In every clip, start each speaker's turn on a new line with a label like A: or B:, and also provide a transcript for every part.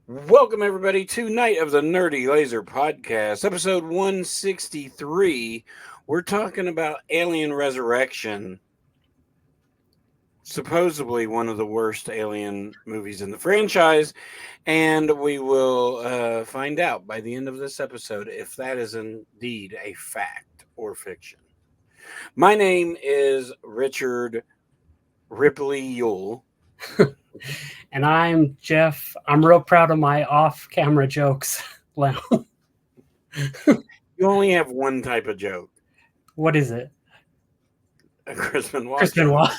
A: Welcome, everybody, to Night of the Nerdy Laser Podcast, episode 163. We're talking about Alien Resurrection, supposedly one of the worst alien movies in the franchise, and we will find out by the end of this episode if that is indeed a fact or fiction. My name is Richard Ripley Yule.
B: And I'm Jeff. I'm real proud of my off-camera jokes. Well,
A: You only have one type of joke,
B: what is it?
A: a Crispin
B: Chris
A: Watch.
B: Benoit.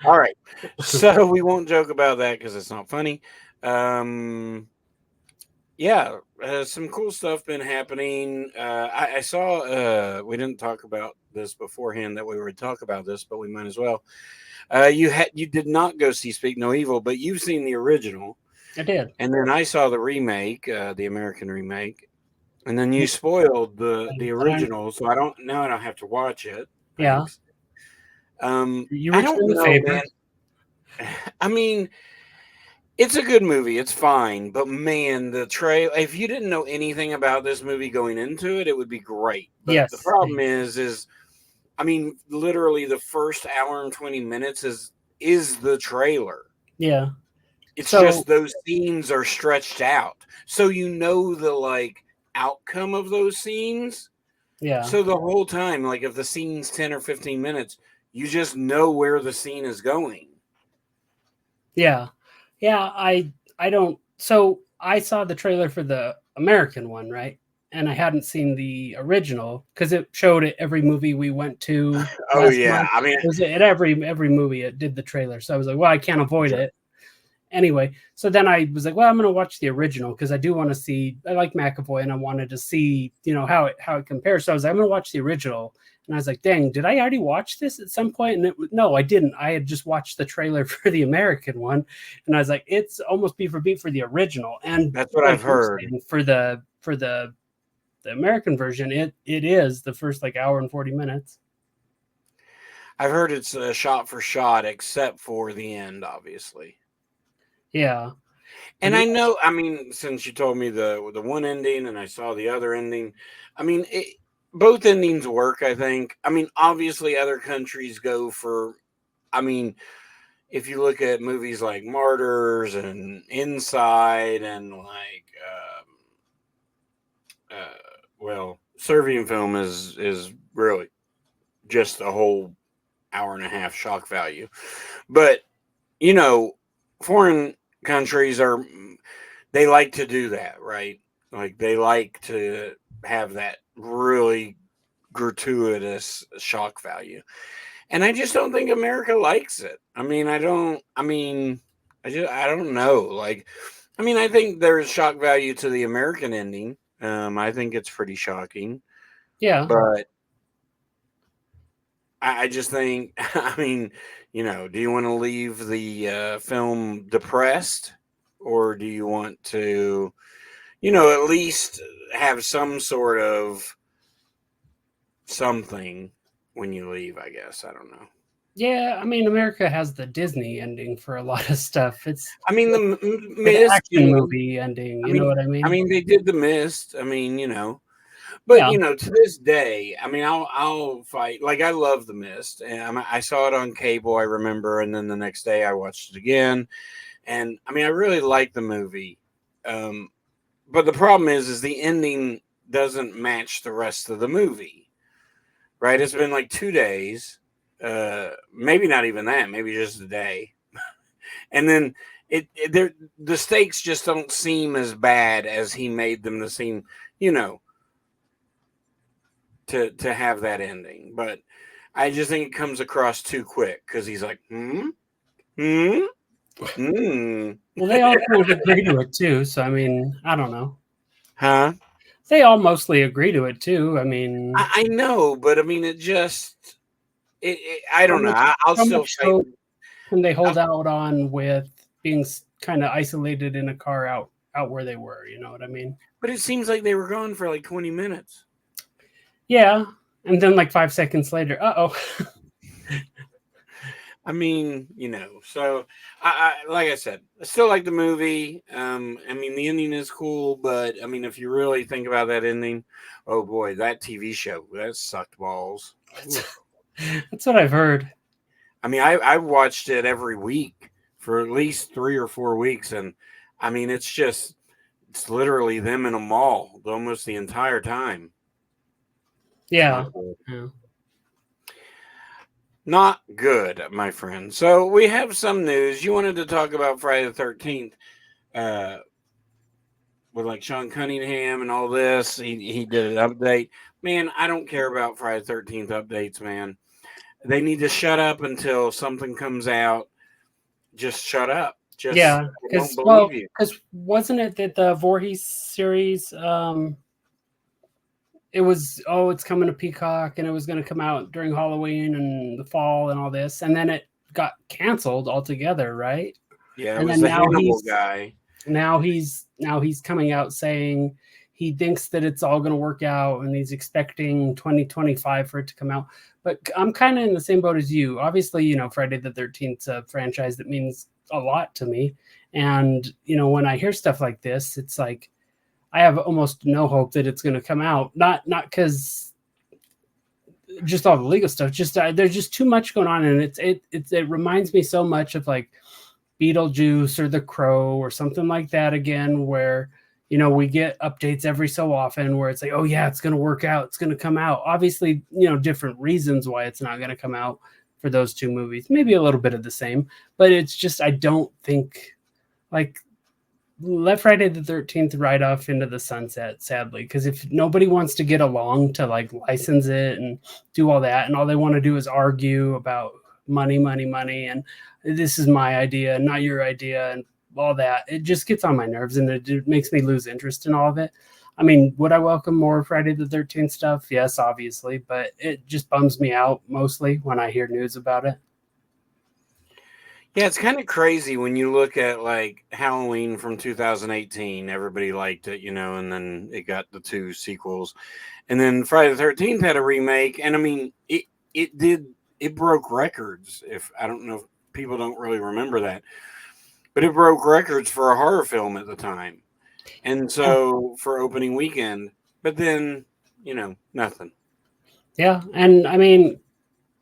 A: All right. So we won't joke about that because it's not funny. Um, yeah, some cool stuff been happening. I saw. We didn't talk about this beforehand that we would talk about this, but we might as well. You did not go see Speak No Evil, but you've seen the original,
B: I did.
A: and then I saw the remake, the American remake, and then you spoiled the original, so I don't have to watch it.
B: Yeah.
A: Thanks.
B: You
A: I don't
B: returned the
A: know,
B: favor.
A: man. I mean, it's a good movie. It's fine, but man, the trail. If you didn't know anything about this movie going into it, it would be great. But
B: Yes.
A: the problem is, I mean, literally the first hour and 20 minutes is the trailer.
B: Yeah.
A: It's
B: So-
A: just those scenes are stretched out, so you know the outcome of those scenes.
B: Yeah.
A: So the whole time, like if the scene's 10 or 15 minutes, you just know where the scene is going.
B: Yeah. Yeah. I don't. So I saw the trailer for the American one, right? And I hadn't seen the original because it showed it every movie we went to.
A: Oh
B: last
A: yeah,
B: month.
A: I mean,
B: It was at every movie it did the trailer. So I was like, well, I can't avoid
A: Sure.
B: it. Anyway, so then I was like, well, I'm going to watch the original because I do want to see. I like McAvoy, and I wanted to see, how it compares. So I was like, I'm going to watch the original, and I was like, dang, did I already watch this at some point? And no, I didn't. I had just watched the trailer for the American one, and I was like, it's almost beat for beat for the original. And
A: that's what I've heard.
B: for the American version. It is the first hour and 40 minutes.
A: I've heard it's shot for shot, except for the end, obviously.
B: Yeah.
A: And I know, I mean, since you told me the one ending and I saw the other ending, I mean, both endings work, I think. I mean, obviously, other countries go for, I mean, if you look at movies like Martyrs and Inside and well, Serbian film is really just a whole hour and a half shock value. But, foreign countries they like to do that, right? Like they like to have that really gratuitous shock value. And I just don't think America likes it. I don't know. I think there's shock value to the American ending. I think it's pretty shocking.
B: Yeah.
A: But I just think, do you want to leave the film depressed? Or do you want to, at least have some sort of something when you leave, I guess. I don't know.
B: Yeah, I mean, America has the Disney ending for a lot of stuff. It's
A: the
B: the
A: Mist
B: action movie ending. You know what I mean?
A: they did the Mist. But
B: Yeah.
A: to this day, I'll fight. Like I love the Mist, and I saw it on cable. I remember, and then the next day I watched it again, and I really like the movie. But the problem is the ending doesn't match the rest of the movie. Right? It's been like 2 days. Maybe not even that. Maybe just a day, and then the stakes just don't seem as bad as he made them to seem. To have that ending, but I just think it comes across too quick because he's like,
B: Well, they all kind of agree to it too. So I mean, I don't know.
A: Huh?
B: They all mostly agree to it too. I mean,
A: I know, but it just, I don't know. I'll still fight.
B: Can they hold out on with being kind of isolated in a car out where they were? You know what I mean?
A: But it seems like they were gone for like 20 minutes.
B: Yeah, and then like 5 seconds later,
A: I mean, so like I said, I still like the movie. I mean, the ending is cool, but I mean, if you really think about that ending, oh boy, that TV show that sucked balls. Oof.
B: That's what I've heard.
A: I mean, I watched it every week for at least 3 or 4 weeks, and I mean, it's literally them in a mall almost the entire time. It's
B: Yeah.
A: not good.
B: Yeah.
A: Not good, my friend. So we have some news. You wanted to talk about Friday the 13th, uh, with like Sean Cunningham and all this. He did an update. Man, I don't care about Friday the 13th updates, man. They need to shut up until something comes out. Just shut up. Just
B: Yeah,
A: I don't believe you.
B: because wasn't it that the Voorhees series, it was, oh, it's coming to Peacock and it was going to come out during Halloween and the fall and all this, and then it got canceled altogether, right?
A: Yeah, it
B: And
A: was
B: then
A: the Hannibal guy.
B: now he's coming out saying he thinks that it's all going to work out and he's expecting 2025 for it to come out. But I'm kind of in the same boat as you. Obviously, Friday the 13th franchise that means a lot to me. And, when I hear stuff like this, it's like I have almost no hope that it's going to come out. Not because just all the legal stuff, just there's just too much going on. And it reminds me so much of like Beetlejuice or The Crow or something like that again, where we get updates every so often where it's like, oh yeah, it's going to work out, it's going to come out. Obviously, different reasons why it's not going to come out for those two movies, maybe a little bit of the same, but it's just, I don't think, like, let Friday the 13th ride off into the sunset, sadly, because if nobody wants to get along to like license it and do all that, and all they want to do is argue about money, and this is my idea, not your idea, and all that, it just gets on my nerves and it makes me lose interest in all of it. I mean, would I welcome more Friday the 13th stuff? Yes, obviously, but it just bums me out mostly when I hear news about it.
A: Yeah, it's kind of crazy when you look at like Halloween from 2018. Everybody liked it, and then it got the two sequels, and then Friday the 13th had a remake, and I mean, it broke records. If I don't know, if people don't really remember that, but it broke records for a horror film at the time, and so for opening weekend. But then, nothing.
B: Yeah, and I mean,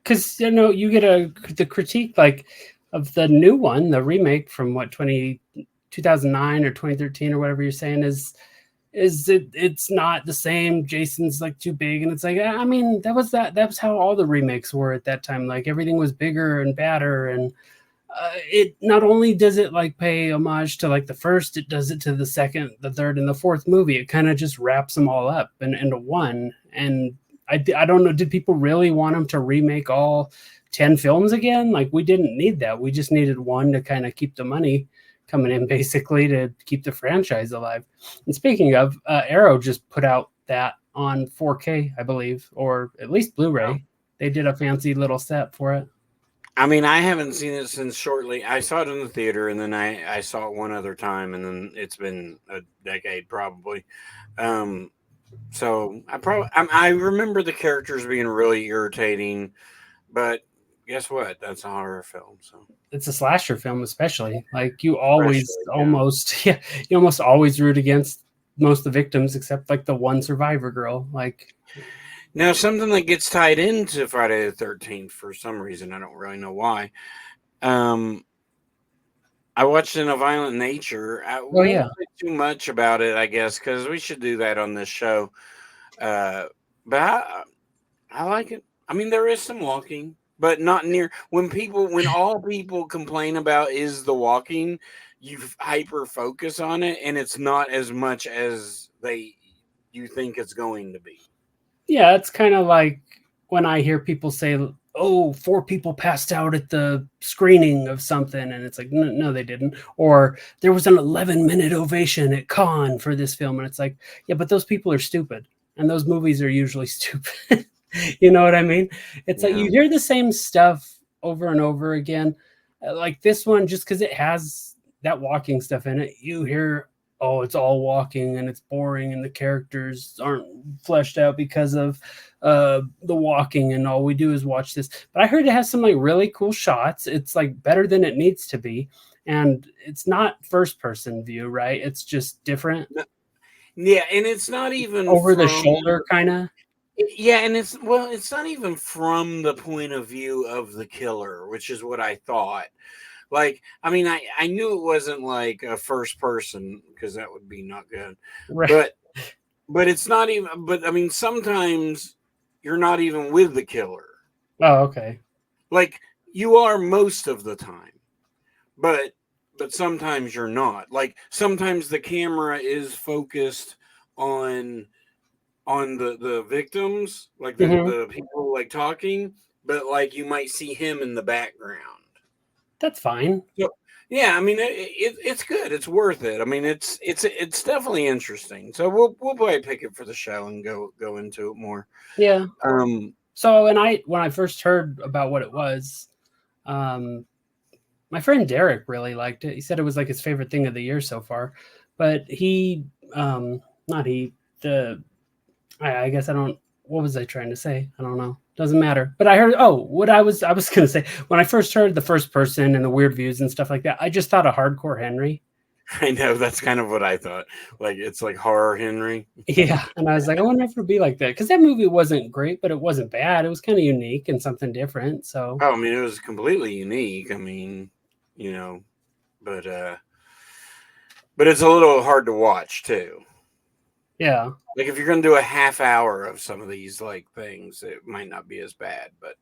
B: because you get the critique like of the new one, the remake from what 2009 or 2013 or whatever you're saying it's not the same. Jason's like too big, and it's like, I mean, that was how all the remakes were at that time. Like everything was bigger and badder, and it not only does it like pay homage to like the first, it does it to the second, the third, and the fourth movie. It kind of just wraps them all up into one. And I don't know, did people really want them to remake all 10 films again? Like, we didn't need that. We just needed one to kind of keep the money coming in, basically, to keep the franchise alive. And speaking of, Arrow just put out that on 4K, I believe, or at least Blu-ray. Wow. They did a fancy little set for it.
A: I mean, I haven't seen it since shortly. I saw it in the theater, and then I saw it one other time, and then it's been a decade probably. So I remember the characters being really irritating, but guess what? That's a horror film, so
B: it's a slasher film, especially. Like you always you almost always root against most of the victims, except like the one survivor girl. Like,
A: now something that gets tied into Friday the 13th for some reason, I don't really know why. I watched In a Violent Nature. I won't say too much about it, I guess, because we should do that on this show. But I like it. I mean, there is some walking, but not near. When all people complain about is the walking, you hyper focus on it, and it's not as much as you think it's going to be.
B: Yeah, it's kind of like when I hear people say, oh, 4 people passed out at the screening of something, and it's like, no, they didn't. Or there was an 11-minute ovation at Cannes for this film, and it's like, yeah, but those people are stupid, and those movies are usually stupid. You know what I mean? It's like you hear the same stuff over and over again. Like this one, just because it has that walking stuff in it, you hear oh, it's all walking and it's boring and the characters aren't fleshed out because of the walking and all we do is watch this. But I heard it has some like really cool shots. It's like better than it needs to be. And it's not first person view, right? It's just different.
A: Yeah, and it's not even
B: Over the
A: from
B: shoulder kind of.
A: yeah, and it's not even from the point of view of the killer, which is what I thought. Like, I mean, I knew it wasn't like a first person because that would be not good.
B: Right.
A: But it's not even. But I mean, sometimes you're not even with the killer.
B: Oh, okay.
A: Like you are most of the time, but sometimes you're not. Like sometimes the camera is focused on the victims, like the people like talking, but like you might see him in the background.
B: That's fine.
A: So, yeah, I mean it's good. It's worth it. I mean it's definitely interesting. So we'll probably pick it for the show and go into it more.
B: Yeah. So when I first heard about what it was, my friend Derek really liked it. He said it was like his favorite thing of the year so far. But he not he the I guess I don't. What was I trying to say? I don't know. Doesn't matter. But I heard. Oh, what I was gonna say when I first heard the first person and the weird views and stuff like that. I just thought of Hardcore Henry.
A: I know that's kind of what I thought. Like it's like horror Henry.
B: Yeah, and I was like, I wonder if it'd be like that because that movie wasn't great, but it wasn't bad. It was kind of unique and something different. So.
A: Oh, I mean, it was completely unique. I mean, you know, but it's a little hard to watch too.
B: Yeah.
A: Like if you're going to do a half hour of some of these like things, it might not be as bad. But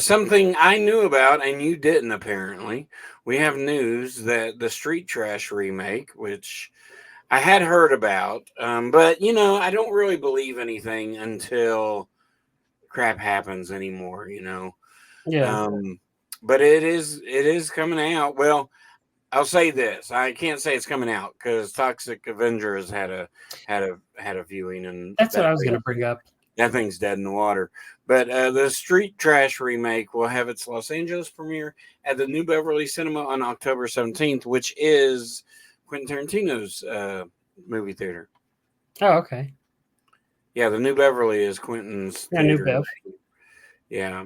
A: something I knew about and you didn't apparently. We have news that the Street Trash remake, which I had heard about, but you know I don't really believe anything until crap happens anymore. You know.
B: Yeah.
A: But it is coming out. Well, I'll say this: I can't say it's coming out because Toxic Avenger has had a viewing, and
B: That's what I was going to bring up.
A: That thing's dead in the water. But the Street Trash remake will have its Los Angeles premiere at the New Beverly Cinema on October 17th, which is Quentin Tarantino's movie theater.
B: Oh, okay.
A: Yeah, the New Beverly is Quentin's theater.
B: New Bev.
A: Yeah.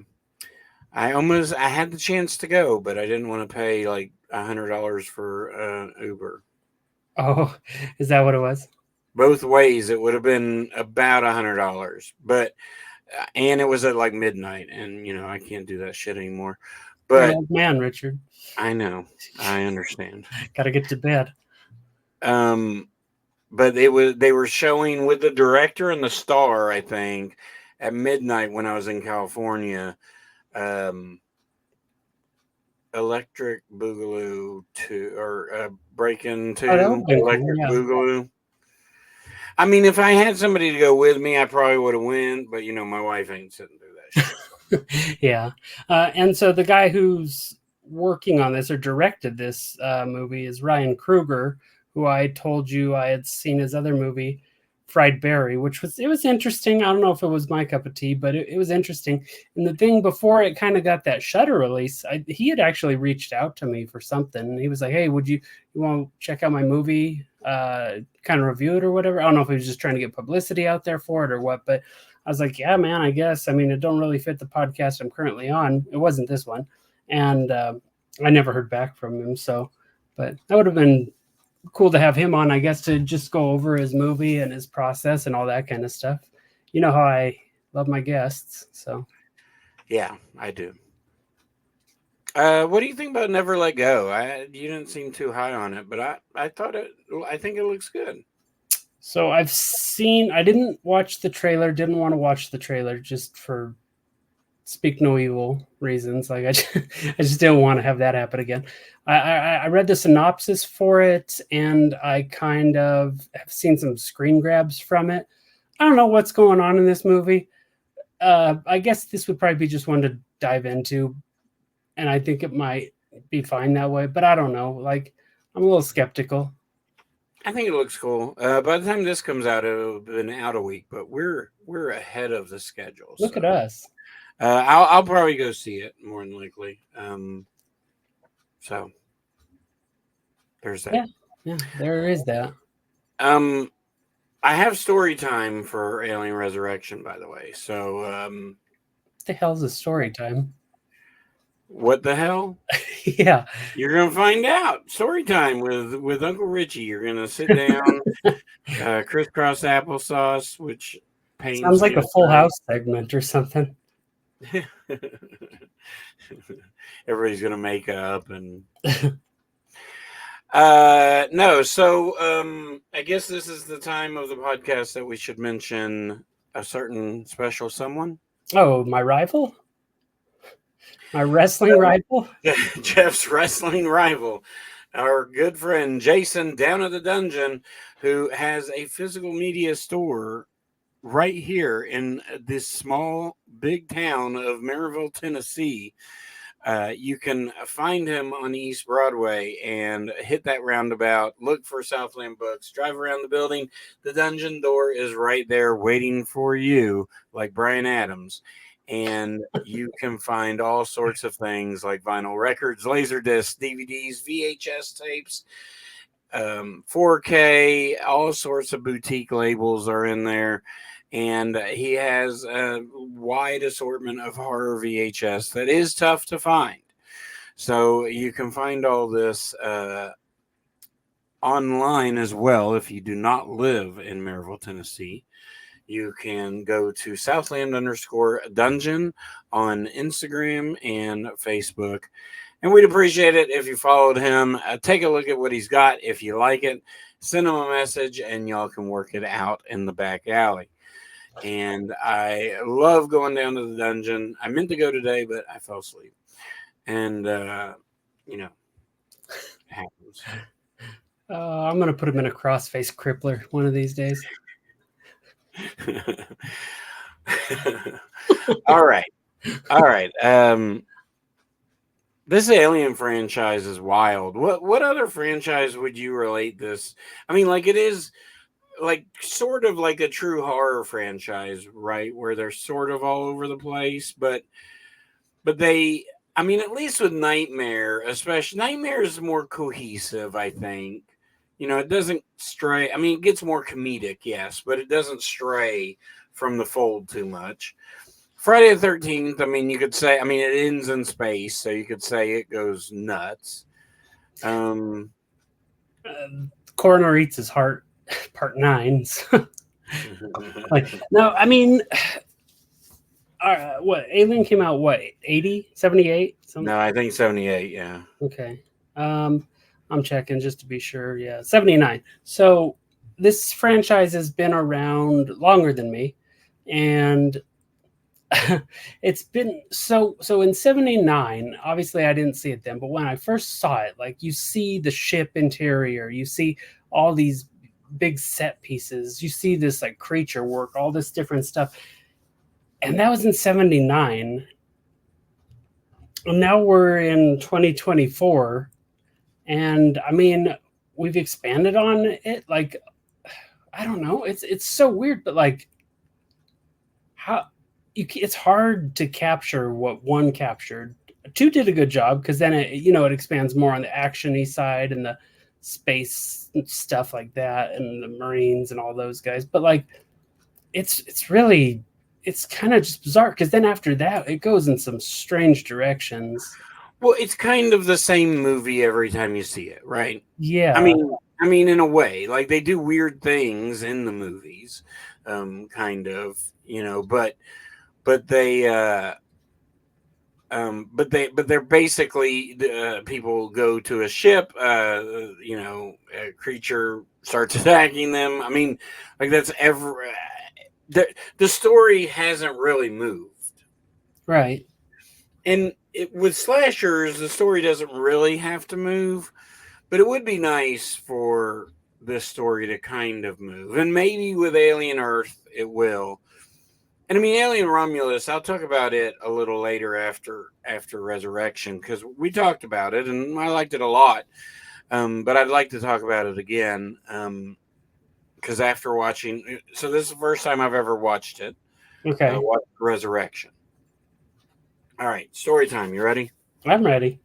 A: I had the chance to go, but I didn't want to pay like $100 for Uber.
B: Oh, is that what it was?
A: Both ways, it would have been about $100, but and it was at like midnight, and you know I can't do that shit anymore. But
B: man, Richard,
A: I know, I understand.
B: Got to get to bed.
A: But they were showing with the director and the star, I think, at midnight when I was in California. Electric Boogaloo 2 or Breakin' 2 Electric Boogaloo. I mean, if I had somebody to go with me, I probably would have went, but you know, my wife ain't sitting through that
B: shit. Yeah. And so the guy who's working on this or directed this movie is Ryan Kruger, who I told you I had seen his other movie, Fried Berry, which was interesting. I don't know if it was my cup of tea, but it was interesting. And the thing before it kind of got that Shudder release, he had actually reached out to me for something. He was like, "Hey, would you want to check out my movie, kind of review it or whatever?" I don't know if he was just trying to get publicity out there for it or what, but I was like, "Yeah, man, I guess. I mean, it don't really fit the podcast I'm currently on. It wasn't this one, and I never heard back from him. So, but that would have been cool to have him on, I guess, to just go over his movie and his process and all that kind of stuff. You know how I love my guests, so.
A: Yeah, I do. What do you think about Never Let Go? You didn't seem too high on it, but I think it looks good.
B: So I didn't watch the trailer, didn't want to watch the trailer just for speak no evil reasons. Like I just didn't want to have that happen again. I read the synopsis for it and I kind of have seen some screen grabs from it. I don't know what's going on in this movie. I guess this would probably be just one to dive into, and I think it might be fine that way, but I don't know. Like, I'm a little skeptical.
A: I think it looks cool. By the time this comes out, it'll have been out a week, but we're ahead of the schedule.
B: Look at us.
A: I'll probably go see it more than likely. So There's that.
B: Yeah, yeah, there is that.
A: I have story time for Alien Resurrection, by the way. So,
B: What the hell's a story time?
A: what the hell?
B: Yeah.
A: You're gonna find out. Story time with Uncle Richie. You're gonna sit down, crisscross applesauce, which
B: Sounds
A: pains
B: like
A: me
B: a
A: to
B: Full
A: say.
B: House segment or something.
A: Everybody's gonna make up and no. So I guess this is the time of the podcast that we should mention a certain special someone.
B: Oh, my rival? My wrestling rival?
A: Jeff's wrestling rival, our good friend Jason down at the dungeon, who has a physical media store right here in this small, big town of Maryville, Tennessee. You can find him on East Broadway and hit that roundabout. Look for Southland Books. Drive around the building. The dungeon door is right there waiting for you, like Brian Adams. And you can find all sorts of things like vinyl records, laser discs, DVDs, VHS tapes, 4K, all sorts of boutique labels are in there. And he has a wide assortment of horror VHS that is tough to find. So you can find all this online as well if you do not live in Maryville, Tennessee. You can go to Southland_Dungeon on Instagram and Facebook. And we'd appreciate it if you followed him. Take a look at what he's got. If you like it, send him a message and y'all can work it out in the back alley. And I love going down to the dungeon. I meant to go today, but I fell asleep. And, it happens.
B: I'm going to put him in a crossface crippler one of these days.
A: All right. This Alien franchise is wild. What other franchise would you relate this? I mean, like it is like sort of like a true horror franchise, right? Where they're sort of all over the place, but they, I mean, at least with Nightmare, especially Nightmare is more cohesive, I think. It doesn't stray. I mean, it gets more comedic, yes, but it doesn't stray from the fold too much. Friday the 13th, I mean, you could say, I mean, it ends in space, so you could say it goes nuts.
B: Coroner Eats His Heart, Part 9. No, I mean, what, Alien came out, what, 80, 78?
A: No, I think 78, yeah.
B: Okay. I'm checking just to be sure. Yeah, 79. So this franchise has been around longer than me. And it's been so in 79, obviously I didn't see it then, but when I first saw it, like you see the ship interior, you see all these big set pieces, you see this like creature work, all this different stuff. And that was in 79. And now we're in 2024. And I mean, we've expanded on it. Like, I don't know. It's so weird, but like how it's hard to capture what one captured. 2 did a good job because then it expands more on the actiony side and the space stuff like that and the Marines and all those guys. But like it's really kind of just bizarre because then after that it goes in some strange directions.
A: Well, it's kind of the same movie every time you see it, right?
B: Yeah.
A: I mean, in a way, like they do weird things in the movies, kind of, but they're basically people go to a ship, a creature starts attacking them. I mean, like that's the story hasn't really moved,
B: right?
A: And with slashers, the story doesn't really have to move, but it would be nice for this story to kind of move, and maybe with Alien Earth it will. And I mean, Alien Romulus, I'll talk about it a little later after Resurrection because we talked about it and I liked it a lot. But I'd like to talk about it again because after watching, so this is the first time I've ever watched it.
B: Okay.
A: Watched Resurrection. All right, story time. You ready?
B: I'm ready.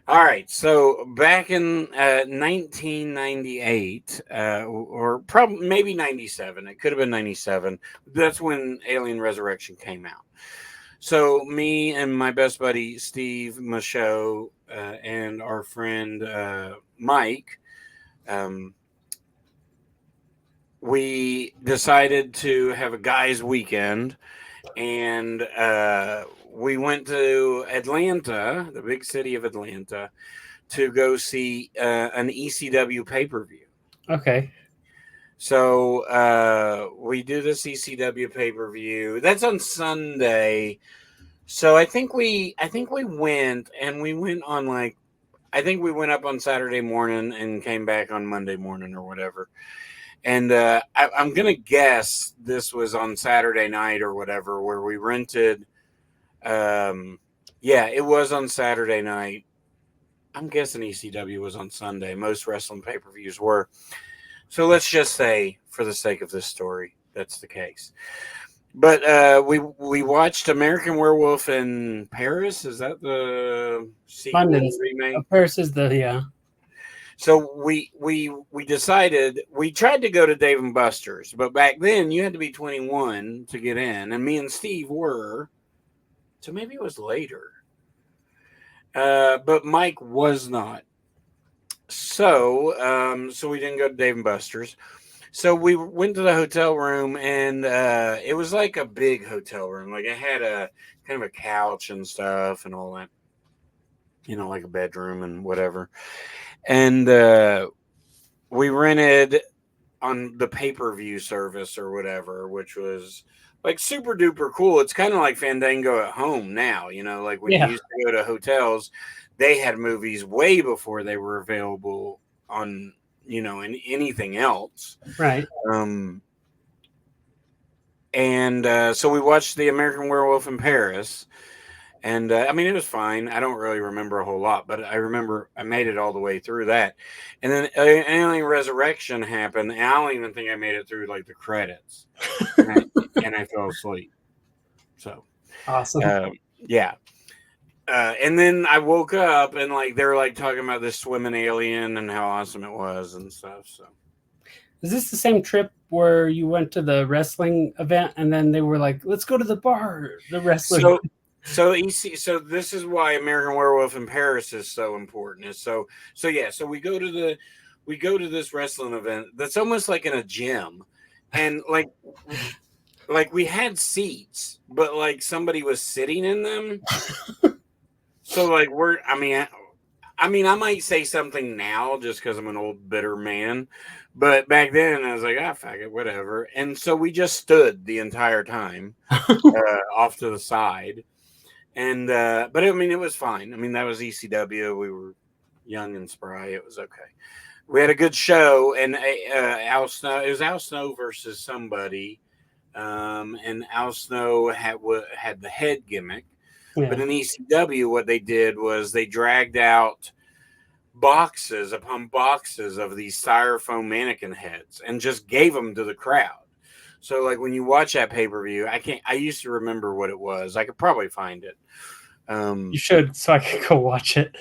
A: All right, so back in 1998, or probably maybe 97, it could have been 97. That's when Alien Resurrection came out. So me and my best buddy Steve Michaud and our friend Mike, um, we decided to have a guys' weekend, and we went to Atlanta, the big city of Atlanta, to go see an ECW pay per view.
B: Okay.
A: So we do this ECW pay per view. That's on Sunday. So I think we went, and we went on like, I think we went up on Saturday morning and came back on Monday morning or whatever. And I'm gonna guess this was on Saturday night or whatever, where we rented. Yeah, it was on Saturday night. I'm guessing ECW was on Sunday. Most wrestling pay per views were. So let's just say, for the sake of this story, that's the case. But we watched American Werewolf in Paris. Is that the sequel
B: London's
A: remake?
B: Paris is the yeah.
A: So we decided, we tried to go to Dave and Buster's, but back then you had to be 21 to get in, and me and Steve were. So maybe it was later. But Mike was not. So we didn't go to Dave and Buster's. So we went to the hotel room, and it was like a big hotel room. Like it had a kind of a couch and stuff and all that, like a bedroom and whatever. And we rented on the pay-per-view service or whatever, which was like super duper cool. It's kind of like Fandango at home now, like when you used to go to hotels, they had movies way before they were available on, in anything else.
B: Right.
A: So we watched the American Werewolf in Paris. And I mean, it was fine. I don't really remember a whole lot, but I remember I made it all the way through that. And then Alien Resurrection happened. And I don't even think I made it through like the credits. and I fell asleep. So
B: awesome.
A: Yeah. And then I woke up, and like they were like talking about this swimming alien and how awesome it was and stuff. So
B: is this the same trip where you went to the wrestling event and then they were like, let's go to the bar, the wrestling?
A: So this is why American Werewolf in Paris is so important. So we go to this wrestling event that's almost like in a gym, and like we had seats, but like somebody was sitting in them. So like I might say something now just because I'm an old bitter man, but back then I was like, fuck it, whatever. And so we just stood the entire time off to the side. And but I mean, it was fine. I mean, that was ECW. We were young and spry. It was okay. We had a good show, and Al Snow. It was Al Snow versus somebody, and Al Snow had the head gimmick. Yeah. But in ECW, what they did was they dragged out boxes upon boxes of these styrofoam mannequin heads and just gave them to the crowd. So like when you watch that pay-per-view, I used to remember what it was. I could probably find it.
B: You should, so I could go watch it.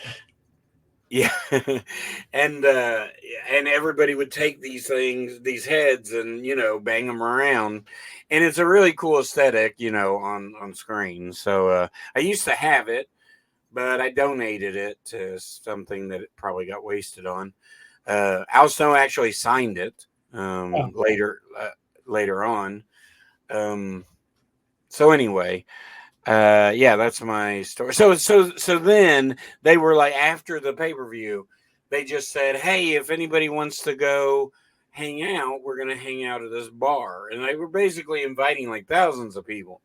A: Yeah. And everybody would take these heads and, bang them around. And it's a really cool aesthetic, on screen. So I used to have it, but I donated it to something that it probably got wasted on. Al Snow actually signed it later on. So anyway, that's my story. So then they were like, after the pay-per-view, they just said, hey, if anybody wants to go hang out, we're going to hang out at this bar. And they were basically inviting like thousands of people.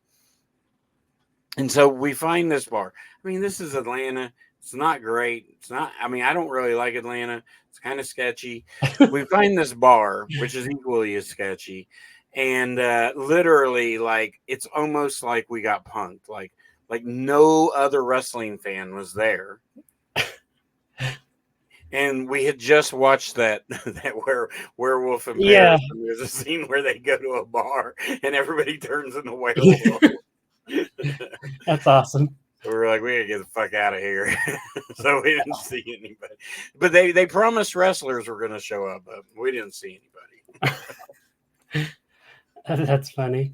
A: And so we find this bar. I mean, this is Atlanta. It's not great. I don't really like Atlanta. It's kind of sketchy. We find this bar, which is equally as sketchy. And literally, like, it's almost like we got punked. Like no other wrestling fan was there. And we had just watched that Werewolf in Paris.
B: Yeah.
A: And there's a scene where they go to a bar and everybody turns into werewolf.
B: That's awesome.
A: We were like, we gotta get the fuck out of here. So we didn't see anybody. But they promised wrestlers were gonna show up, but we didn't see anybody.
B: That's funny.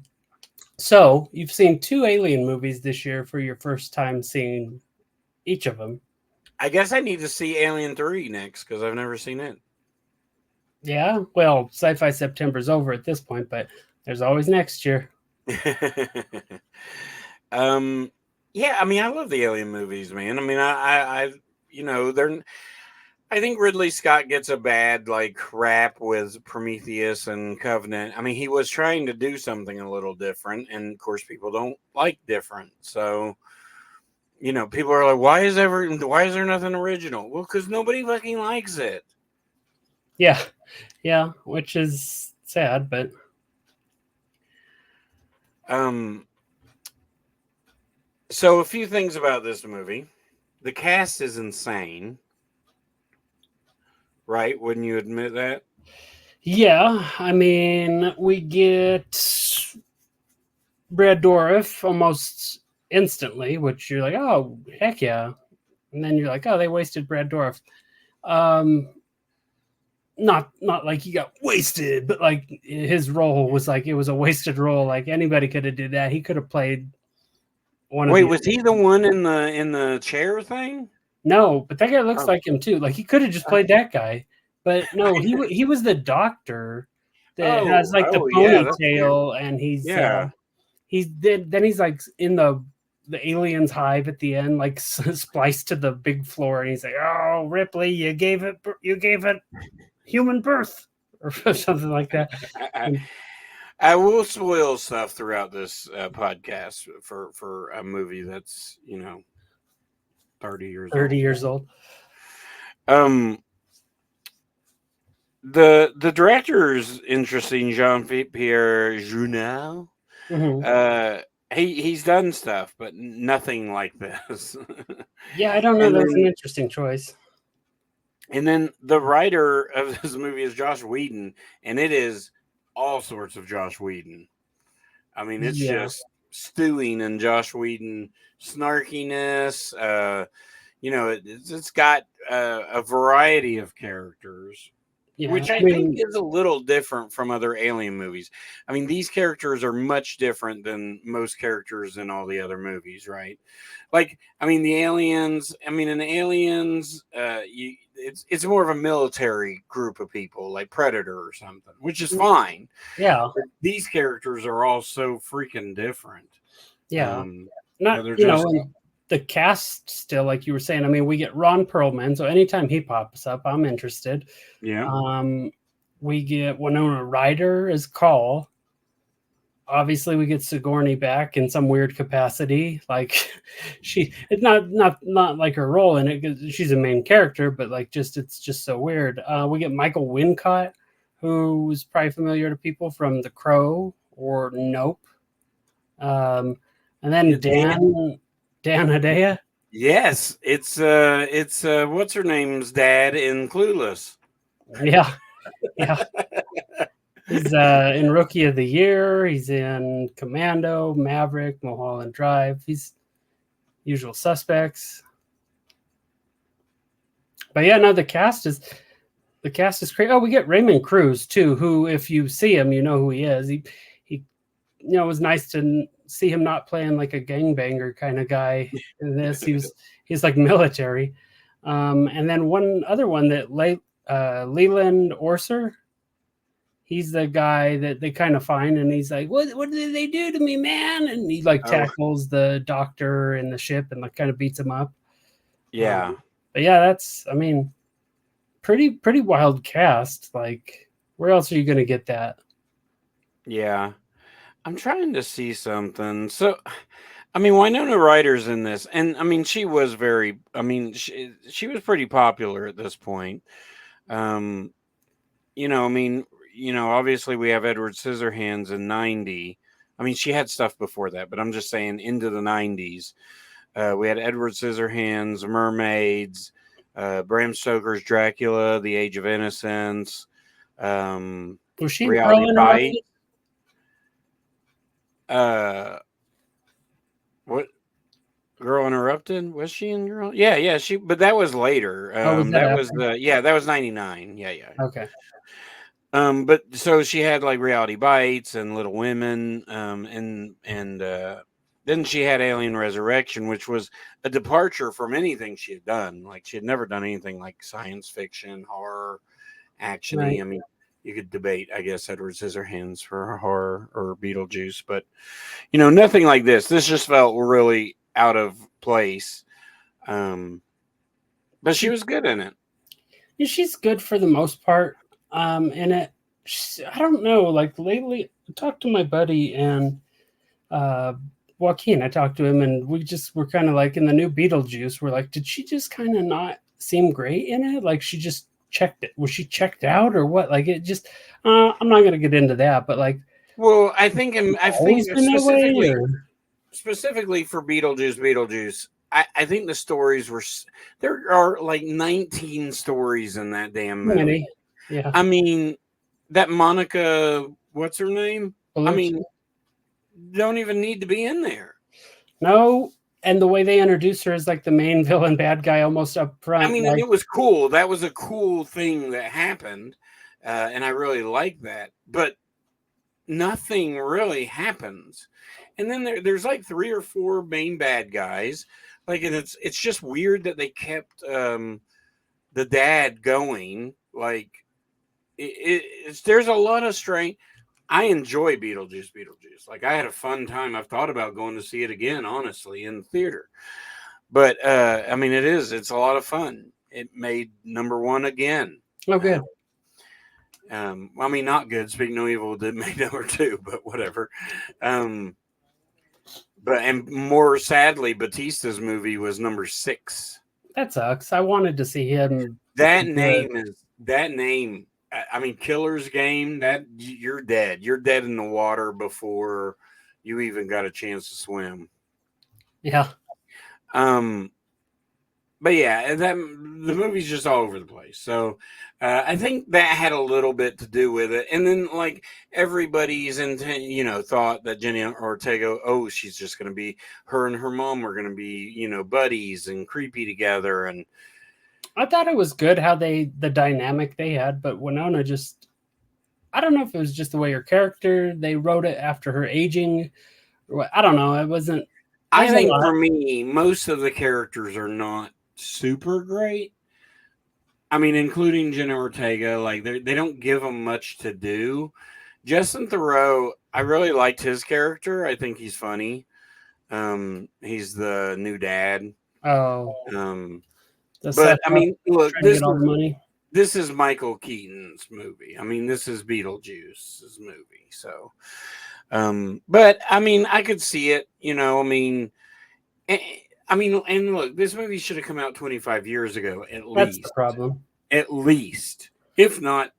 B: So you've seen 2 Alien movies this year for your first time seeing each of them.
A: I guess I need to see Alien 3 next because I've never seen it.
B: Yeah, well, Sci-Fi September's over at this point, but there's always next year.
A: Yeah, I mean, I love the Alien movies, man. I mean, I you know, they're. I think Ridley Scott gets a bad like rap with Prometheus and Covenant. I mean, he was trying to do something a little different, and of course, people don't like different. So, you know, people are like, why is there nothing original? Well, because nobody fucking likes it.
B: Yeah, which is sad, but
A: So a few things about this movie. The cast is insane. Right? Wouldn't you admit that?
B: yeah, I mean, we get Brad Dourif almost instantly, which you're like, oh, heck yeah. And then you're like, oh, they wasted Brad Dourif. Not like he got wasted, but like his role was like it was a wasted role. Like anybody could have did that. He could have played one.
A: Wait, was he the one in the chair thing?
B: No, but that guy looks like him too. Like he could have just played that guy, but no, he was the doctor that has like the ponytail, and he's like in the alien's hive at the end, like spliced to the big floor, and he's like, "Oh, Ripley, you gave it human birth," or something like that.
A: I will spoil stuff throughout this podcast for a movie that's 30 years
B: old.
A: The director is interesting, Jean-Pierre Jeunet.
B: Mm-hmm.
A: He's done stuff, but nothing like this.
B: Yeah, I don't know. That's an interesting choice.
A: And then the writer of this movie is Joss Whedon, and it is all sorts of Joss Whedon. I mean, it's just stewing in Joss Whedon snarkiness. It's got a variety of characters. Yeah, which I think is a little different from other Alien movies. I mean, these characters are much different than most characters in all the other movies, right? Like, I mean, in Aliens, it's more of a military group of people, like Predator or something, which is fine.
B: Yeah.
A: But these characters are all so freaking different.
B: Yeah. The cast still, like you were saying, I mean, we get Ron Perlman, so anytime he pops up, I'm interested.
A: Yeah.
B: We get Winona Ryder as Call. Obviously, we get Sigourney back in some weird capacity. Like it's not like her role in it because she's a main character, but like it's just so weird. We get Michael Wincott, who's probably familiar to people from The Crow or Nope. And then Dan Hedaya?
A: Yes, it's what's her name's dad in Clueless.
B: Yeah. He's in Rookie of the Year. He's in Commando, Maverick, Mulholland Drive. He's Usual Suspects. But yeah, no, the cast is great. Oh, we get Raymond Cruz too, who, if you see him, you know who he is. He it was nice to see him not playing like a gangbanger kind of guy in this. He's like military. And then one other one that Leland Orser, he's the guy that they kind of find, and he's like, what did they do to me, man? And he like tackles the doctor in the ship and like kind of beats him up.
A: Yeah.
B: But yeah, that's, I mean, pretty wild cast. Like, where else are you going to get that?
A: Yeah. I'm trying to see something. So, I mean, Winona Ryder's in this, and I mean, she was she was pretty popular at this point. Obviously we have Edward Scissorhands in 90. I mean, she had stuff before that, but I'm just saying into the 90s. We had Edward Scissorhands, Mermaids, Bram Stoker's Dracula, The Age of Innocence.
B: Was she
A: Reality Bite? What? Girl Interrupted. Was she in Girl? Yeah, yeah. But that was later.
B: Oh, was that
A: That was
B: after?
A: yeah, that was 99. Yeah, yeah.
B: Okay.
A: But so she had like Reality Bites and Little Women, and then she had Alien Resurrection, which was a departure from anything she had done. Like she had never done anything like science fiction, horror, actiony.
B: Right.
A: I mean, you could debate, I guess, Edward Scissorhands for horror or Beetlejuice, but nothing like this. This just felt really out of place. Um, but she was good in it.
B: Yeah, she's good for the most part. And I don't know. Like lately, I talked to my buddy and uh, Joaquin. I talked to him, and we just were kind of like in the new Beetlejuice. We're like, did she just kind of not seem great in it? Like she just checked it. Was she checked out or what? Like it just. I'm not gonna get into that, but like,
A: Well, I think
B: always been that way,
A: specifically
B: or
A: specifically for Beetlejuice. I think the stories were there are like 19 stories in that damn movie.
B: many? Yeah,
A: I mean, that Monica, what's her name? I
B: Bellucci.
A: mean, don't even need to be in there.
B: No, and the way they introduce her is like the main villain bad guy almost up
A: I
B: front.
A: mean, and
B: Like,
A: it was cool. That was a cool thing that happened, and I really liked that. But nothing really happens, and then there's like three or four main bad guys. Like, and it's just weird that they kept the dad going. Like, there's a lot of strain. I enjoy Beetlejuice. Like, I had a fun time. I've thought about going to see it again, honestly, in the theater. But I mean, it's a lot of fun. It made number one again.
B: oh, good.
A: I mean, not good. Speak No Evil did make number two, but whatever. And more sadly, Batista's movie was number 6.
B: That sucks. I wanted to see him.
A: That
B: Good.
A: name. I mean, Killer's Game. That you're dead. You're dead in the water before you even got a chance to swim.
B: Yeah.
A: But yeah, the movie's just all over the place. So I think that had a little bit to do with it. And then like everybody's thought that Jenny Ortega, she's just going to be, her and her mom were going to be, buddies and creepy together. And
B: I thought it was good how the dynamic they had, but Winona just, I don't know if it was just the way her character, they wrote it after her aging or what. I don't know. It wasn't.
A: I think for me, most of the characters are not super great. I mean, including Jenna Ortega, like they don't give them much to do. Justin Theroux, I really liked his character. I think he's funny. He's the new dad.
B: Oh.
A: But I mean, look, this is Michael Keaton's movie. I mean, this is Beetlejuice's movie. So, but I mean, I could see it. And look, this movie should have come out 25 years ago at least.
B: That's the problem.
A: At least, if not,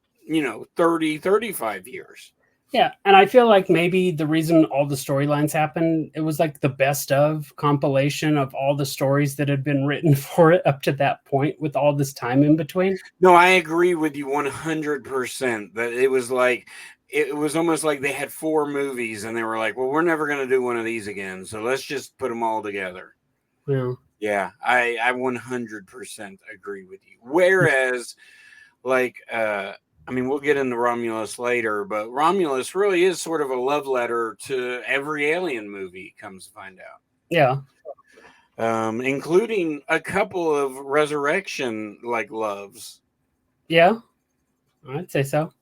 A: 30, 35 years.
B: Yeah, and I feel like maybe the reason all the storylines happened, it was like the best of compilation of all the stories that had been written for it up to that point with all this time in between.
A: No, I agree with you 100% that it was like, it was almost like they had 4 movies and they were like, well, we're never going to do one of these again. So let's just put them all together.
B: Yeah.
A: Yeah, I 100% agree with you. Whereas, like, I mean, we'll get into Romulus later, but Romulus really is sort of a love letter to every Alien movie, comes to find out.
B: Yeah.
A: Including a couple of Resurrection, like, loves.
B: Yeah, I'd say so.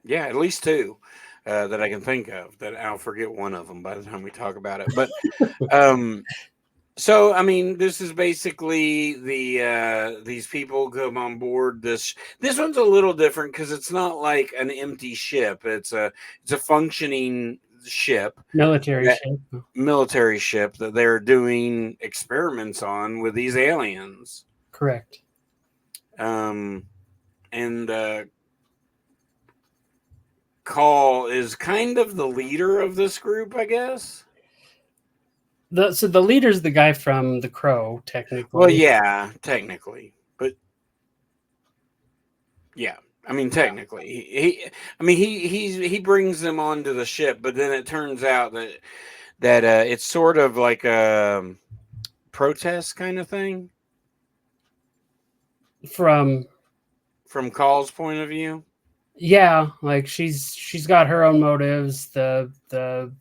A: Yeah, at least 2 that I can think of. That I'll forget one of them by the time we talk about it. But so, I mean, this is basically these people come on board. This one's a little different because it's not like an empty ship. It's a functioning ship,
B: military ship
A: that they're doing experiments on with these aliens.
B: Correct.
A: And Call is kind of the leader of this group, I guess.
B: So the leader's the guy from The Crow, technically.
A: Well, yeah, technically, but yeah, I mean, technically, he brings them onto the ship, but then it turns out that it's sort of like a protest kind of thing
B: from
A: Call's point of view.
B: Yeah, like she's got her own motives. The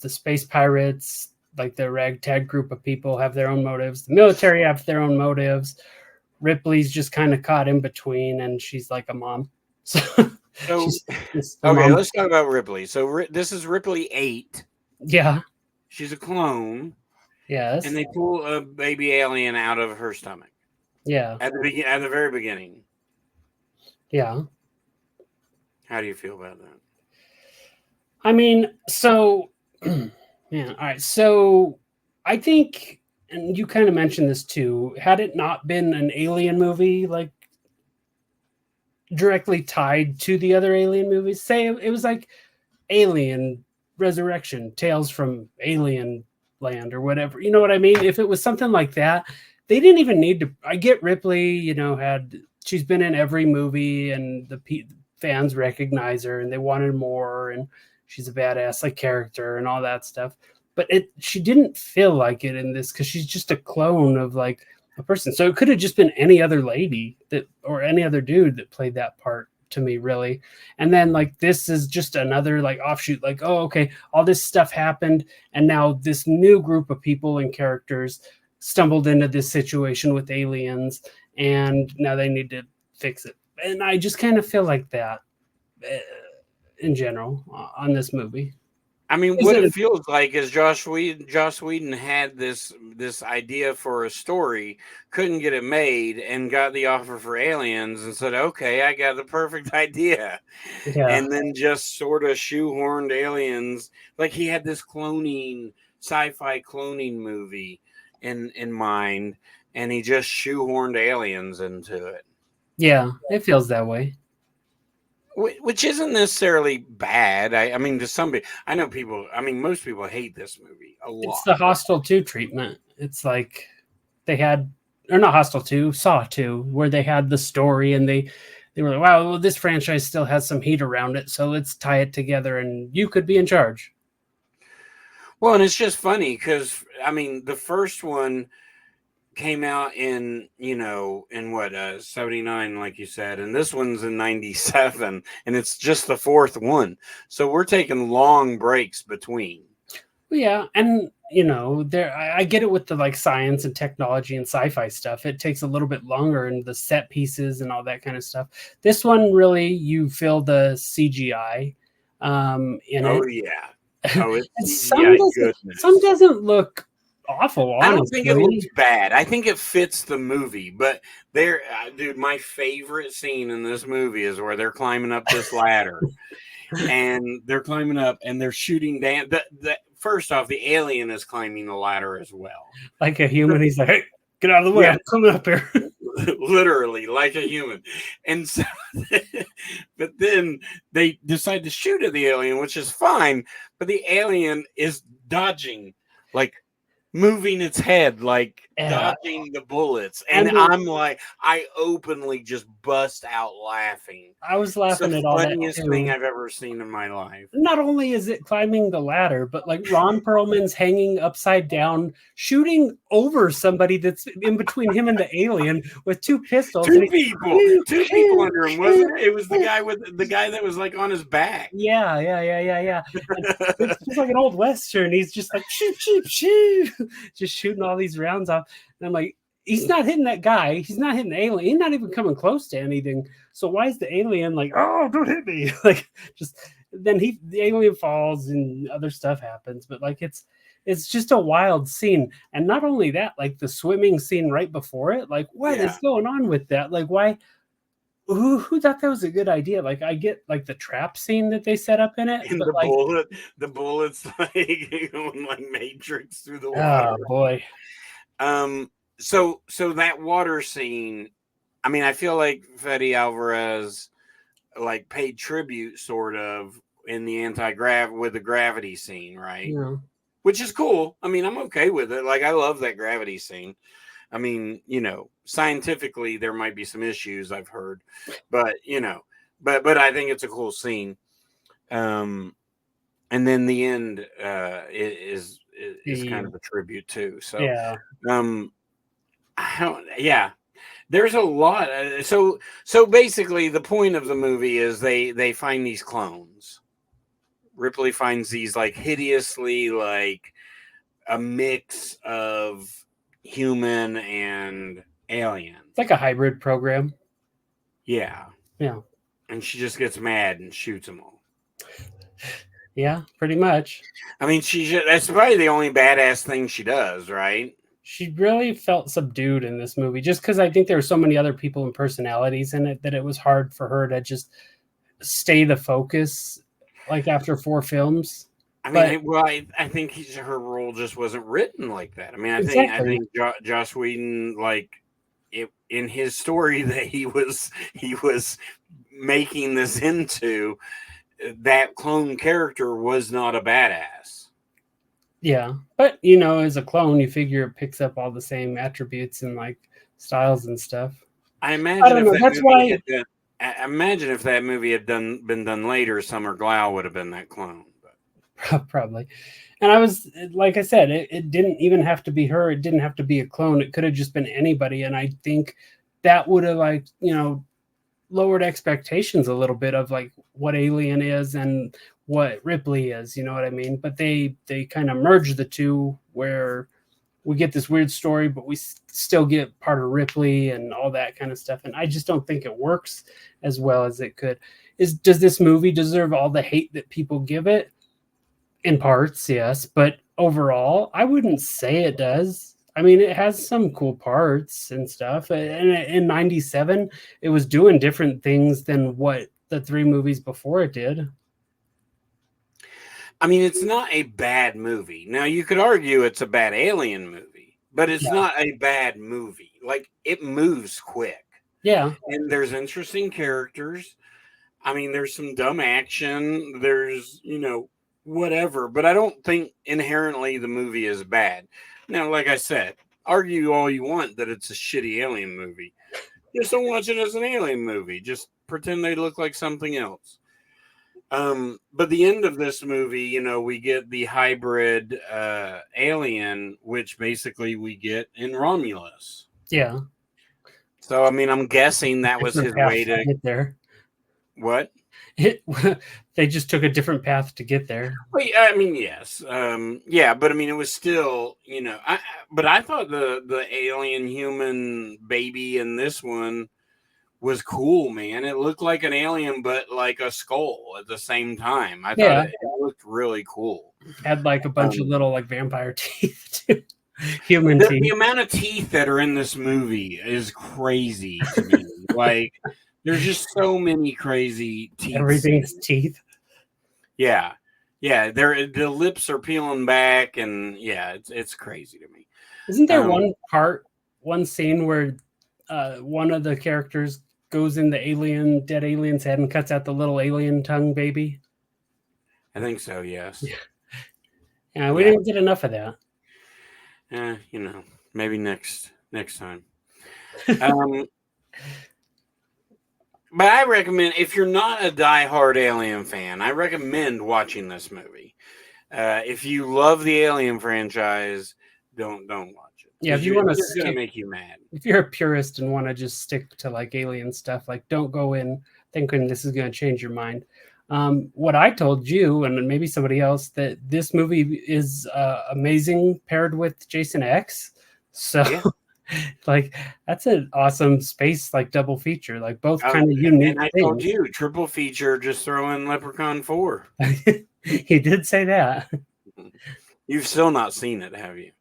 B: space pirates, like the ragtag group of people, have their own motives. The military have their own motives. Ripley's just kind of caught in between, and she's like a mom. So
A: So,
B: she's a
A: okay,
B: mom.
A: let's talk about Ripley. So this is Ripley 8.
B: Yeah.
A: She's a clone,
B: Yes.
A: and they pull a baby alien out of her stomach.
B: Yeah.
A: At the very beginning.
B: Yeah.
A: How do you feel about that?
B: I mean, so yeah, all right. So I think, and you kind of mentioned this too, had it not been an alien movie, like directly tied to the other alien movies, say it was like Alien Resurrection, Tales from Alien Land or whatever, you know what I mean? If it was something like that, they didn't even need to. I get Ripley, she's been in every movie, and fans recognize her and they wanted more, and she's a badass like character and all that stuff. But she didn't feel like it in this, because she's just a clone of like a person. So it could have just been any other lady or any other dude that played that part to me, really. And then like this is just another like offshoot, like, oh, okay, all this stuff happened, and now this new group of people and characters stumbled into this situation with aliens, and now they need to fix it. And I just kind of feel like that in general on this movie.
A: I mean, what it feels like is Joss Whedon had this idea for a story, couldn't get it made, and got the offer for Aliens, and said, "Okay, I got the perfect idea," and then just sort of shoehorned Aliens. Like he had this sci-fi cloning movie in mind, and he just shoehorned Aliens into it.
B: Yeah, it feels that way.
A: Which isn't necessarily bad. I mean, to some people, I know people. I mean, most people hate this movie a lot.
B: It's the Hostel 2 treatment. It's like they had, or not Hostel 2, Saw 2, where they had the story, and they were like, wow, well, this franchise still has some heat around it, so let's tie it together, and you could be in charge.
A: Well, and it's just funny because I mean, the first one came out in what 79, like you said, and this one's in 97, and it's just the fourth one, so we're taking long breaks between.
B: Yeah, and I get it with the like science and technology and sci-fi stuff. It takes a little bit longer, and the set pieces and all that kind of stuff. This one, really, you feel the CGI in it.
A: Oh yeah. Oh, it's
B: some doesn't look awful, honestly.
A: I don't think it looks bad. I think it fits the movie. But dude, my favorite scene in this movie is where they're climbing up this ladder, and they're climbing up, and they're shooting down. First off, the alien is climbing the ladder as well,
B: like a human. He's like, "Hey, get out of the way! I'm coming up here."
A: Literally, like a human. And so, but then they decide to shoot at the alien, which is fine. But the alien is dodging, like moving its head, like dodging the bullets. And I'm like, I openly just bust out laughing.
B: I was laughing at all that.
A: Funniest thing I've ever seen in my life.
B: Not only is it climbing the ladder, but like Ron Perlman's hanging upside down, shooting over somebody that's in between him and the alien with two pistols.
A: Two people under him, wasn't it? It was the guy that was like on his back.
B: Yeah. It's just like an old Western. He's just like shoot, shoot, shoot, just shooting all these rounds off. And I'm like, he's not hitting that guy. He's not hitting the alien. He's not even coming close to anything. So why is the alien like, oh, don't hit me? Like, just then the alien falls and other stuff happens. But like, it's just a wild scene. And not only that, like the swimming scene right before it, like what is going on with that? Like, why? Who thought that was a good idea? Like, I get like the trap scene that they set up in it,
A: and
B: but
A: the bullets like going like Matrix through the water.
B: Oh boy.
A: So that water scene, I mean, I feel like Fede Alvarez like paid tribute sort of in the with the gravity scene, right?
B: Yeah.
A: Which is cool. I mean, I'm okay with it. Like, I love that gravity scene. I mean, scientifically there might be some issues I've heard, but but I think it's a cool scene. And then the end is kind of a tribute too. So
B: yeah.
A: Yeah, there's a lot. So basically, the point of the movie is they find these clones. Ripley finds these like hideously like a mix of human and alien.
B: It's like a hybrid program.
A: Yeah.
B: Yeah.
A: And she just gets mad and shoots them all.
B: Yeah, pretty much.
A: I mean, that's probably the only badass thing she does, right?
B: She really felt subdued in this movie just because I think there were so many other people and personalities in it that it was hard for her to just stay the focus like after 4 films.
A: I mean, I think her role just wasn't written like that. I mean, I think Joss Whedon, like, in his story that he was making this into, that clone character was not a badass.
B: Yeah, but you know, as a clone, you figure it picks up all the same attributes and like styles and stuff.
A: I imagine I imagine if that movie had been done later, Summer Glau would have been that clone. But.
B: Probably. And I was, like I said, it didn't even have to be her. It didn't have to be a clone. It could have just been anybody. And I think that would have, like, you know, lowered expectations a little bit of like what Alien is and what Ripley is, you know what I mean? But they kind of merge the two where we get this weird story, but we still get part of Ripley and all that kind of stuff. And I just don't think it works as well as it could. Does this movie deserve all the hate that people give it? In parts, yes, but overall, I wouldn't say it does. I mean, it has some cool parts and stuff. And in '97, it was doing different things than what the 3 movies before it did.
A: I mean, it's not a bad movie. Now, you could argue it's a bad Alien movie, but it's not a bad movie. Like, it moves quick.
B: Yeah.
A: And there's interesting characters. I mean, there's some dumb action. There's, you know, whatever, but I don't think inherently the movie is bad. Now, like I said, argue all you want that it's a shitty Alien movie. Just don't watch it as an Alien movie. Just pretend they look like something else. But the end of this movie, you know, we get the hybrid alien, which basically we get in Romulus.
B: Yeah.
A: So, I mean, I'm guessing that was his way to
B: get there.
A: What?
B: They just took a different path to get there.
A: Well, I mean, yes, yeah, but I mean, it was still, you know, but I thought the alien human baby in this one was cool, man. It looked like an alien, but like a skull at the same time. I thought it looked really cool.
B: Had like a bunch of little like vampire teeth too. Human teeth.
A: The amount of teeth that are in this movie is crazy to me. Like, there's just so many crazy teeth.
B: Everything's teeth.
A: Yeah. The lips are peeling back, and yeah, it's crazy to me.
B: Isn't there one scene where one of the characters goes in the dead alien's head and cuts out the little alien tongue baby?
A: I think so. Yes.
B: Yeah, we didn't get enough of that.
A: You know, maybe next time. But I recommend, if you're not a diehard Alien fan, I recommend watching this movie. If you love the Alien franchise, don't watch it.
B: Yeah, if you want to,
A: it's gonna make you mad.
B: If you're a purist and want to just stick to like Alien stuff, like don't go in thinking this is going to change your mind. What I told you, and maybe somebody else, that this movie is amazing paired with Jason X. So. Yeah. Like, that's an awesome space like double feature, like both kind of unique.
A: And I told you, triple feature, just throw in Leprechaun 4.
B: He did say that.
A: You've still not seen it, have you?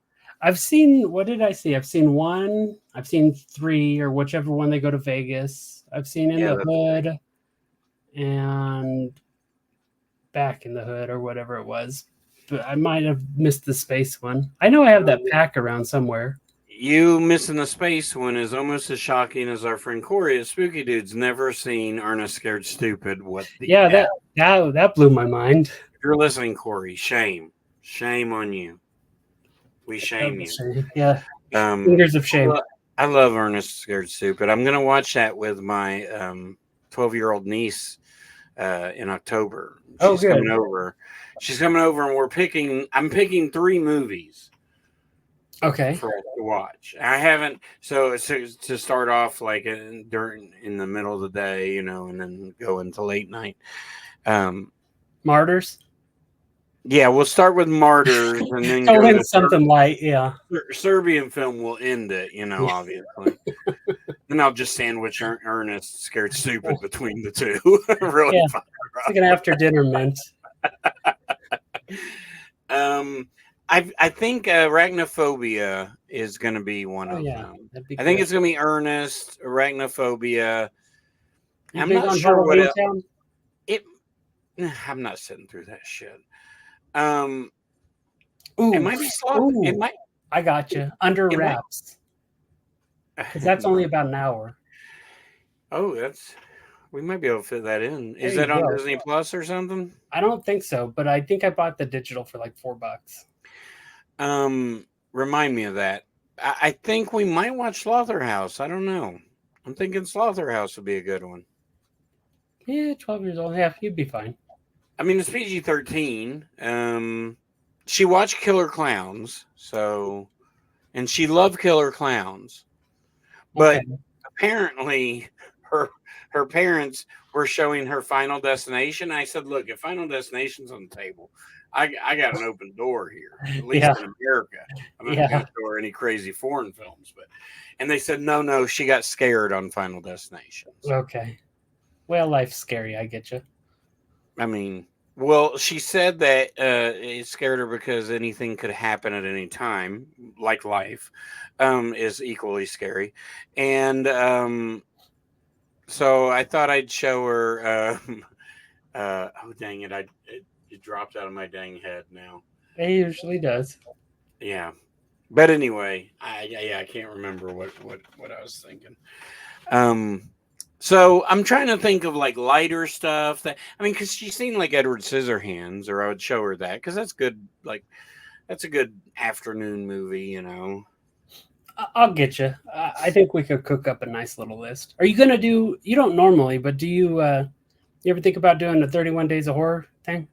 B: I've seen, what did I see? I've seen 1, I've seen 3, or whichever one they go to Vegas. I've seen In the Hood and Back in the Hood, or whatever it was. But I might have missed the space one. I know I have that pack around somewhere.
A: You missing the space one is almost as shocking as our friend Corey at Spooky Dude's never seen Ernest Scared Stupid.
B: That blew my mind.
A: If you're listening, Corey, shame on you. We shame you.
B: Shame. Yeah, fingers of shame.
A: I love Ernest Scared Stupid. I'm gonna watch that with my 12-year-old niece in October. She's coming over. She's coming over, and I'm picking 3 movies.
B: Okay.
A: for us to watch. I haven't. So to start off like in the middle of the day, and then go into late night.
B: Martyrs.
A: Yeah, we'll start with Martyrs and then
B: Throw
A: go
B: in
A: to
B: something light. Yeah.
A: Serbian film. Will end it,
B: Yeah.
A: obviously. Then I'll just sandwich Ernest Scared Stupid between the two. Really
B: Yeah.
A: fun.
B: It's like an after dinner mint.
A: I think Arachnophobia is going to be one of them.
B: That'd be
A: I think
B: good.
A: it's going to be Ernest, Arachnophobia.
B: You
A: I'm
B: big
A: not
B: on
A: sure what
B: Halloween
A: else.
B: Town?
A: I'm not sitting through that shit.
B: Ooh,
A: it might be slow.
B: ooh,
A: It might.
B: I got you. Under
A: It might.
B: Wraps. Because that's only about an hour.
A: Oh, we might be able to fit that in. Is
B: There
A: that
B: you
A: on
B: go.
A: Disney Plus or something?
B: I don't think so, but I think I bought the digital for like $4.
A: Remind me of that. I think we might watch Slaughterhouse. I don't know. I'm thinking Slaughterhouse would be a good one.
B: Yeah, 12 years old. Yeah, you'd be fine.
A: I mean, it's PG-13. She watched Killer Clowns, and she loved Killer Clowns, but
B: Okay.
A: apparently her parents were showing her Final Destination. I said, "Look, if Final Destination's on the table, I got an open door here, at least in America. I'm not going to show her any crazy foreign films." And they said, "No, she got scared on Final Destinations."
B: Okay. Well, life's scary. I get you.
A: I mean, well, she said that it scared her because anything could happen at any time, like life, is equally scary. And so I thought I'd show her. Oh, dang it! It dropped out of my dang head now.
B: It usually does.
A: Yeah, but anyway, I can't remember what I was thinking. So I'm trying to think of like lighter stuff because she's seen like Edward Scissorhands, or I would show her that because that's good. Like that's a good afternoon movie,
B: I'll get you. I think we could cook up a nice little list. Are you gonna do? You don't normally, but do you? You ever think about doing the 31 Days of Horror thing?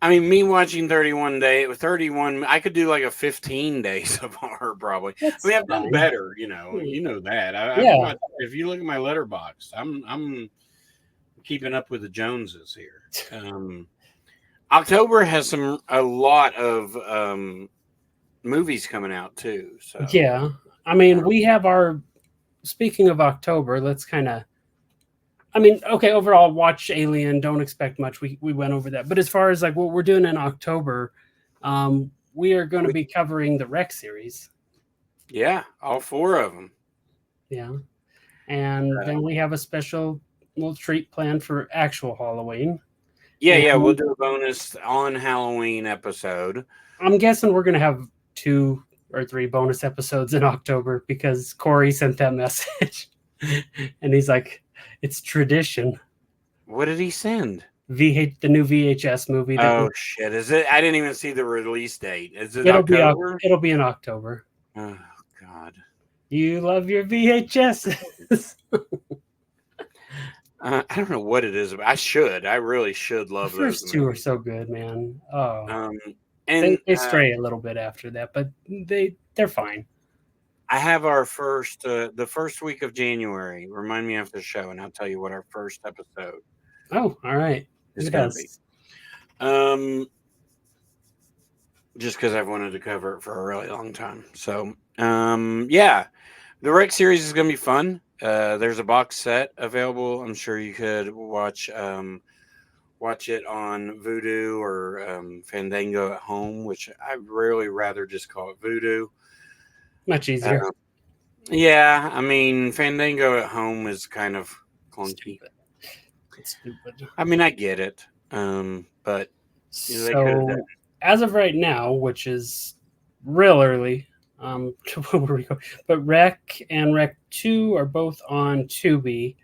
A: I mean, me watching 31, I could do like a 15 days of horror probably.
B: That's
A: I've done
B: fine.
A: better, you know that.
B: Yeah.
A: If you look at my letterbox, I'm keeping up with the Joneses here. October has a lot of movies coming out too. So
B: Yeah. I mean, we have our. Speaking of October, let's kind of. I mean, okay, overall, watch Alien. Don't expect much. We went over that. But as far as like what we're doing in October, we are going to be covering the Rec series.
A: Yeah, all 4 of them.
B: Yeah. And then we have a special little treat planned for actual Halloween.
A: Yeah, we'll do a bonus on Halloween episode.
B: I'm guessing we're going to have 2 or 3 bonus episodes in October because Corey sent that message. And he's like, it's tradition.
A: What did he send?
B: The new VHS movie.
A: Oh shit! Is it? I didn't even see the release date. Is it
B: It'll
A: October?
B: It'll be in October.
A: Oh God!
B: You love your VHS.
A: I don't know what it is. I really should love
B: the first
A: those.
B: 2 are so good, man. Oh,
A: and
B: they stray a little bit after that, but they're fine.
A: I have our first the first week of January. Remind me after the show, and I'll tell you what our first episode.
B: Oh, all right.
A: Is going to be. Just because I've wanted to cover it for a really long time. So, yeah, the Rec series is going to be fun. There's a box set available. I'm sure you could watch it on Vudu or Fandango at home, which I really rather just call it Vudu.
B: Much easier.
A: Yeah, I mean, Fandango at home is kind of clunky.
B: It's stupid.
A: I mean, I get it, but
B: so as of right now, which is real early, but Rec and Rec 2 are both on Tubi.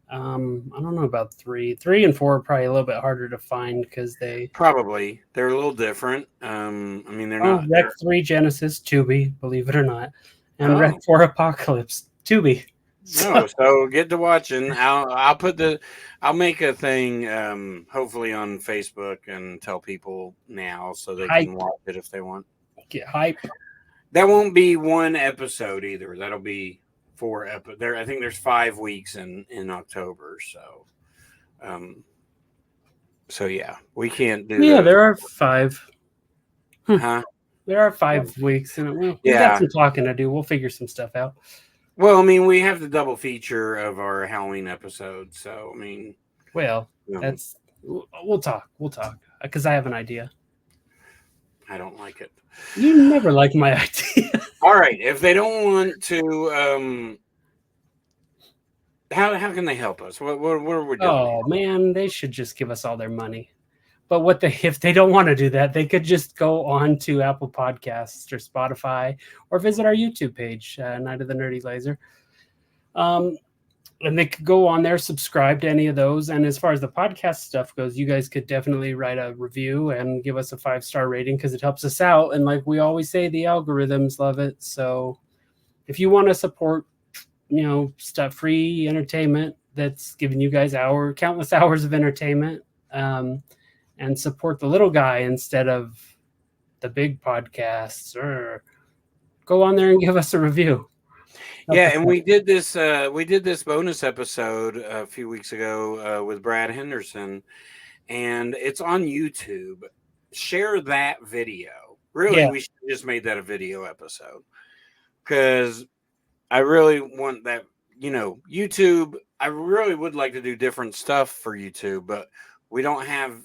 B: I don't know about 3 and 4 are probably a little bit harder to find because they're
A: a little different. I mean, they're not.
B: Rec 3 Genesis Tubi, believe it or not, and Rec 4 Apocalypse Tubi.
A: So get to watching. I'll make a thing hopefully on Facebook and tell people now so they can watch it if they want.
B: Get hype.
A: That won't be one episode either. That'll be 4 episodes. I think there's 5 weeks in October. Um, so yeah, we can't do
B: Yeah,
A: those.
B: there are 5.
A: Huh?
B: There are 5 weeks, and we got
A: Yeah.
B: some talking to do. We'll figure some stuff out.
A: Well, I mean, we have the double feature of our Halloween episode. So, I mean,
B: Well,
A: you know,
B: that's we'll talk. We'll talk because I have an idea.
A: I don't like it.
B: You never like my idea.
A: All right. If they don't want to, how can they help us? What are we doing?
B: Oh man, they should just give us all their money. But if they don't want to do that, they could just go on to Apple Podcasts or Spotify or visit our YouTube page, Night of the Nerdy Laser. And they could go on there, subscribe to any of those. And as far as the podcast stuff goes, you guys could definitely write a review and give us a 5-star rating because it helps us out. And like we always say, the algorithms love it. So if you want to support, stuff, free entertainment that's giving you guys countless hours of entertainment, and support the little guy instead of the big podcasts, or go on there and give us a review.
A: Yeah, and we did this bonus episode a few weeks ago with Brad Henderson, and it's on YouTube. Share that video. Really, we should have just made that a video episode because I really want that. YouTube. I really would like to do different stuff for YouTube, but we don't have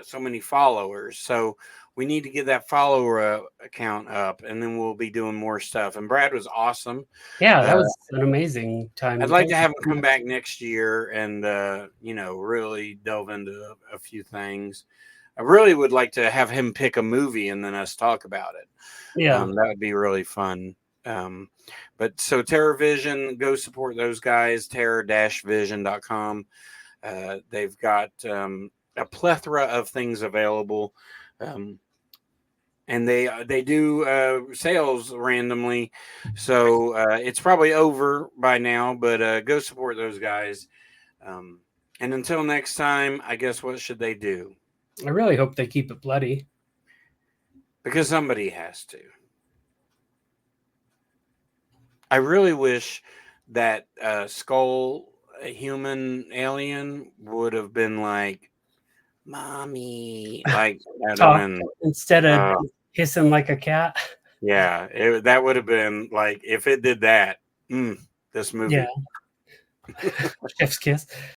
A: so many followers, so we need to get that follower account up, and then we'll be doing more stuff. And Brad was awesome.
B: Yeah, that was an amazing time.
A: I'd like to have him come back next year and, really delve into a few things. I really would like to have him pick a movie and then us talk about it.
B: Yeah.
A: That would be really fun. But so TerrorVision, go support those guys, terror-vision.com. They've got a plethora of things available. And they do sales randomly, so it's probably over by now. But go support those guys. And until next time, I guess what should they do?
B: I really hope they keep it bloody,
A: because somebody has to. I really wish that skull human alien would have been like, "Mommy," like
B: instead of hissing like a cat.
A: Yeah, that would have been like if it did that. This movie.
B: Yeah. Chef's kiss.